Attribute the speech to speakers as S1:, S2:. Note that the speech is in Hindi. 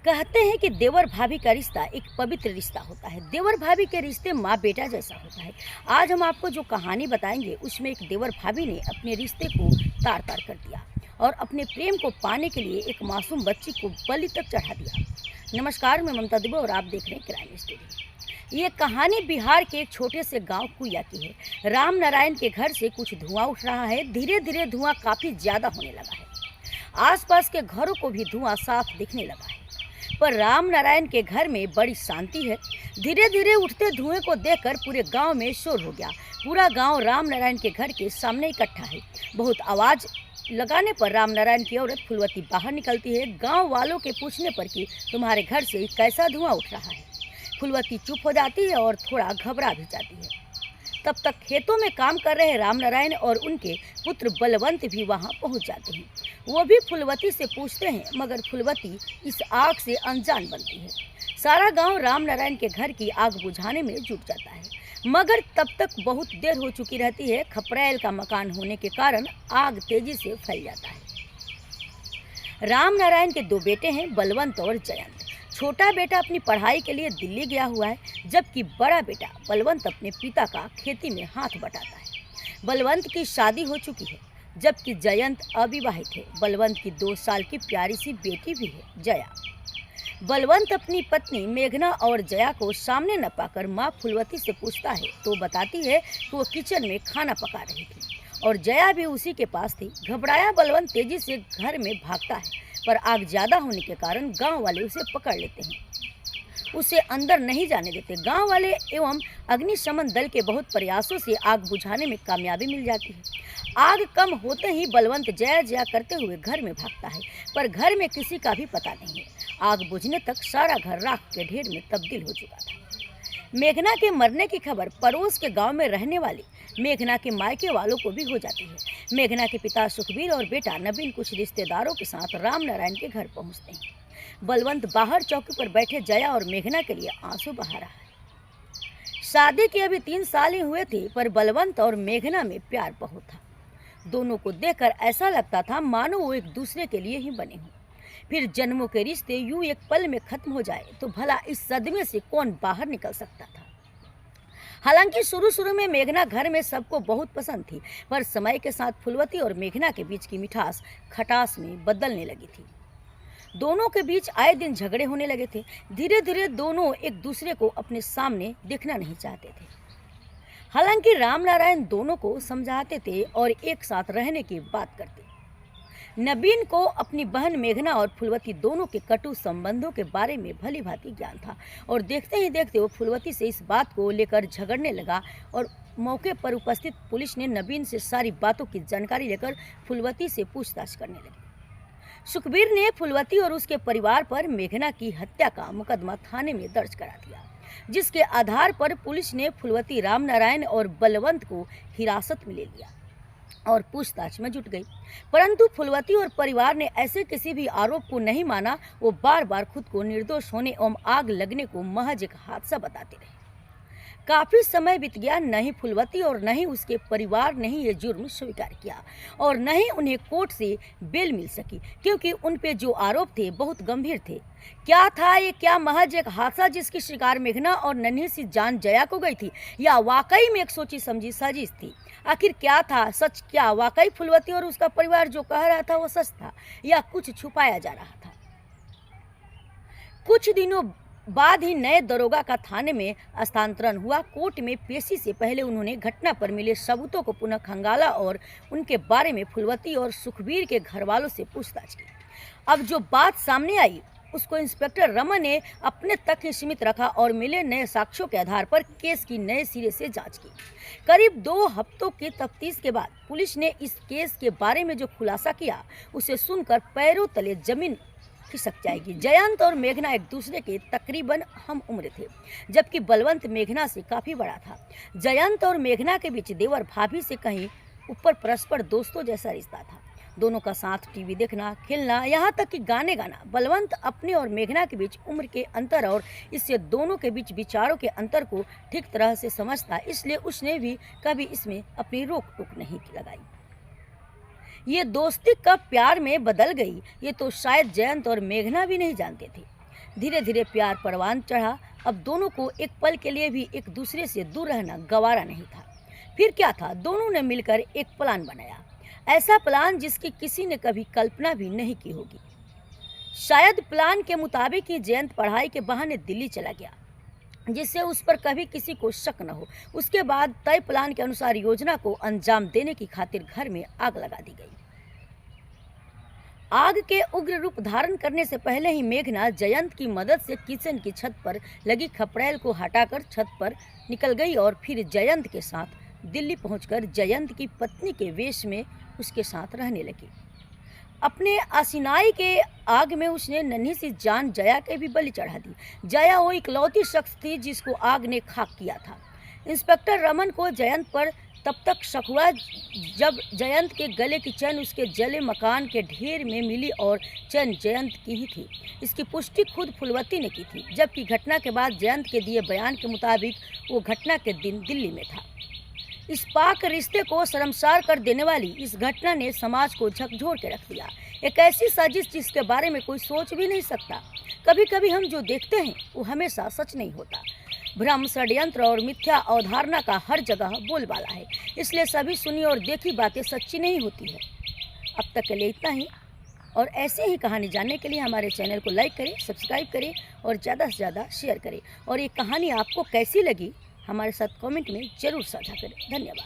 S1: कहते हैं कि देवर भाभी का रिश्ता एक पवित्र रिश्ता होता है। देवर भाभी के रिश्ते माँ बेटा जैसा होता है। आज हम आपको जो कहानी बताएंगे उसमें एक देवर भाभी ने अपने रिश्ते को तार तार कर दिया और अपने प्रेम को पाने के लिए एक मासूम बच्ची को बलि तक चढ़ा दिया। नमस्कार, मैं ममता दुबे और आप देख रहे हैं क्राइम स्टोरी। ये कहानी बिहार के एक छोटे से गांव कुया की है। राम नारायण के घर से कुछ धुआं उठ रहा है। धीरे धीरे धुआं काफ़ी ज़्यादा होने लगा है। आसपास के घरों को भी धुआं साफ दिखने लगा है, पर राम नारायण के घर में बड़ी शांति है। धीरे धीरे उठते धुएं को देखकर पूरे गांव में शोर हो गया। पूरा गांव राम नारायण के घर के सामने इकट्ठा है। बहुत आवाज़ लगाने पर राम नारायण की औरत फुलवती बाहर निकलती है। गांव वालों के पूछने पर कि तुम्हारे घर से कैसा धुआं उठ रहा है, फुलवती चुप हो जाती है और थोड़ा घबरा भी जाती है। तब तक खेतों में काम कर रहे राम नारायण और उनके पुत्र बलवंत भी वहां पहुंच जाते हैं। वो भी फुलवती से पूछते हैं, मगर फुलवती इस आग से अनजान बनती है। सारा गांव राम नारायण के घर की आग बुझाने में जुट जाता है, मगर तब तक बहुत देर हो चुकी रहती है। खपरैल का मकान होने के कारण आग तेजी से फैल जाता है। राम नारायण के दो बेटे हैं, बलवंत और जयंत। छोटा बेटा अपनी पढ़ाई के लिए दिल्ली गया हुआ है, जबकि बड़ा बेटा बलवंत अपने पिता का खेती में हाथ बटाता है। बलवंत की शादी हो चुकी है, जबकि जयंत अविवाहित है। बलवंत की 2 साल की प्यारी सी बेटी भी है, जया। बलवंत अपनी पत्नी मेघना और जया को सामने न पाकर माँ फुलवती से पूछता है तो बताती है कि वो किचन में खाना पका रही थी और जया भी उसी के पास थी। घबराया बलवंत तेजी से घर में भागता है, पर आग ज़्यादा होने के कारण गांव वाले उसे पकड़ लेते हैं, उसे अंदर नहीं जाने देते। गांव वाले एवं अग्निशमन दल के बहुत प्रयासों से आग बुझाने में कामयाबी मिल जाती है। आग कम होते ही बलवंत जया जया करते हुए घर में भागता है, पर घर में किसी का भी पता नहीं है। आग बुझने तक सारा घर राख के ढेर में तब्दील हो चुका था। मेघना के मरने की खबर पड़ोस के गांव में रहने वाली मेघना के मायके वालों को भी हो जाती है। मेघना के पिता सुखबीर और बेटा नवीन कुछ रिश्तेदारों के साथ राम नारायण के घर पहुंचते हैं। बलवंत बाहर चौकी पर बैठे जया और मेघना के लिए आंसू बहा रहा है। शादी के अभी 3 साल ही हुए थे, पर बलवंत और मेघना में प्यार बहुत था। दोनों को देखकर ऐसा लगता था मानो वो एक दूसरे के लिए ही बने हों। फिर जन्मों के रिश्ते यूं एक पल में खत्म हो जाए तो भला इस सदमे से कौन बाहर निकल सकता था। हालांकि शुरू में मेघना घर में सबको बहुत पसंद थी, पर समय के साथ फुलवती और मेघना के बीच की मिठास खटास में बदलने लगी थी। दोनों के बीच आए दिन झगड़े होने लगे थे। धीरे धीरे दोनों एक दूसरे को अपने सामने दिखना नहीं चाहते थे। हालांकि राम नारायण दोनों को समझाते थे और एक साथ रहने की बात करते। नवीन को अपनी बहन मेघना और फुलवती दोनों के कटु संबंधों के बारे में भली भांति ज्ञान था और देखते ही देखते वो फुलवती से इस बात को लेकर झगड़ने लगा और मौके पर उपस्थित पुलिस ने नवीन से सारी बातों की जानकारी लेकर फुलवती से पूछताछ करने लगी। सुखबीर ने फुलवती और उसके परिवार पर मेघना की हत्या का मुकदमा थाने में दर्ज करा दिया, जिसके आधार पर पुलिस ने फुलवती, राम नारायण और बलवंत को हिरासत में ले लिया और पूछताछ में जुट गई। परंतु फुलवती और परिवार ने ऐसे किसी भी आरोप को नहीं माना। वो बार बार खुद को निर्दोष होने एवं आग लगने को महज एक हादसा बताते रहे। काफी समय बीत गया, न ही फुलवती और न ही उसके परिवार ने ही ये जुर्म स्वीकार किया और न ही उन्हें कोर्ट से बेल मिल सकी, क्योंकि उन पे जो आरोप थे बहुत गंभीर थे। क्या था ये? क्या महज एक हादसा जिसकी शिकार मेघना और नन्ही सी जान जया को गई थी, या वाकई में एक सोची समझी साजिश थी? आखिर क्या था सच? क्या वाकई फुलवती और उसका परिवार जो कह रहा था वो सच था, या कुछ छुपाया जा रहा था? कुछ दिनों बाद ही नए दरोगा का थाने में स्थानांतरण हुआ। कोर्ट में पेशी से पहले उन्होंने घटना पर मिले सबूतों को पुनः खंगाला और उनके बारे में फुलवती और सुखबीर के घर वालों से पूछताछ की। अब जो बात सामने आई उसको इंस्पेक्टर रमन ने अपने तक ही सीमित रखा और मिले नए साक्ष्यों के आधार पर केस की नए सिरे से जांच की। करीब 2 हफ्तों की तफ्तीश के बाद पुलिस ने इस केस के बारे में जो खुलासा किया उसे सुनकर पैरों तले जमीन खिसक जाएगी। जयंत और मेघना एक दूसरे के तकरीबन हम उम्र थे, जबकि बलवंत मेघना से काफ़ी बड़ा था। जयंत और मेघना के बीच देवर भाभी से कहीं ऊपर परस्पर दोस्तों जैसा रिश्ता था। दोनों का साथ टीवी देखना, खेलना, यहाँ तक कि गाने गाना। बलवंत अपने और मेघना के बीच उम्र के अंतर और इससे दोनों के बीच विचारों के अंतर को ठीक तरह से समझता, इसलिए उसने भी कभी इसमें अपनी रोक टोक नहीं लगाई। ये दोस्ती कब प्यार में बदल गई ये तो शायद जयंत और मेघना भी नहीं जानते थे। धीरे धीरे प्यार परवान चढ़ा। अब दोनों को एक पल के लिए भी एक दूसरे से दूर रहना गवारा नहीं था। फिर क्या था, दोनों ने मिलकर एक प्लान बनाया, ऐसा प्लान जिसकी किसी ने कभी कल्पना भी नहीं की होगी। शायद प्लान के मुताबिक ही जयंत पढ़ाई के बहाने दिल्ली चला गया, जिससे उस पर कभी किसी को शक न हो। उसके बाद तय प्लान के अनुसार योजना को अंजाम देने की खातिर घर में आग लगा दी गई। आग के उग्र रूप धारण करने से पहले ही मेघना जयंत की मदद से किचन की छत पर लगी खपड़ैल को हटाकर छत पर निकल गई और फिर जयंत के साथ दिल्ली पहुंचकर जयंत की पत्नी के वेश में उसके साथ रहने लगी। अपने आसिनाई के आग में उसने नन्ही सी जान जया के भी बलि चढ़ा दी। जया वो इकलौती शख्स थी जिसको आग ने खाक किया था। इंस्पेक्टर रमन को जयंत पर तब तक शक हुआ जब जयंत के गले की चैन उसके जले मकान के ढेर में मिली और चैन जयंत की ही थी। इसकी पुष्टि खुद फुलवती ने की थी, जबकि घटना के बाद जयंत के दिए बयान के मुताबिक वो घटना के दिन दिल्ली में था। इस पाक रिश्ते को शर्मसार कर देने वाली इस घटना ने समाज को झकझोर के रख दिया। एक ऐसी साजिश जिसके बारे में कोई सोच भी नहीं सकता। कभी कभी हम जो देखते हैं वो हमेशा सच नहीं होता। भ्रम, षड्यंत्र और मिथ्या अवधारणा का हर जगह बोलबाला है, इसलिए सभी सुनी और देखी बातें सच्ची नहीं होती है। अब तक के लिए इतना ही, और ऐसे ही कहानी जानने के लिए हमारे चैनल को लाइक करें, सब्सक्राइब करें और ज़्यादा से ज़्यादा शेयर करें। और ये कहानी आपको कैसी लगी हमारे साथ कमेंट में ज़रूर साझा करें। धन्यवाद।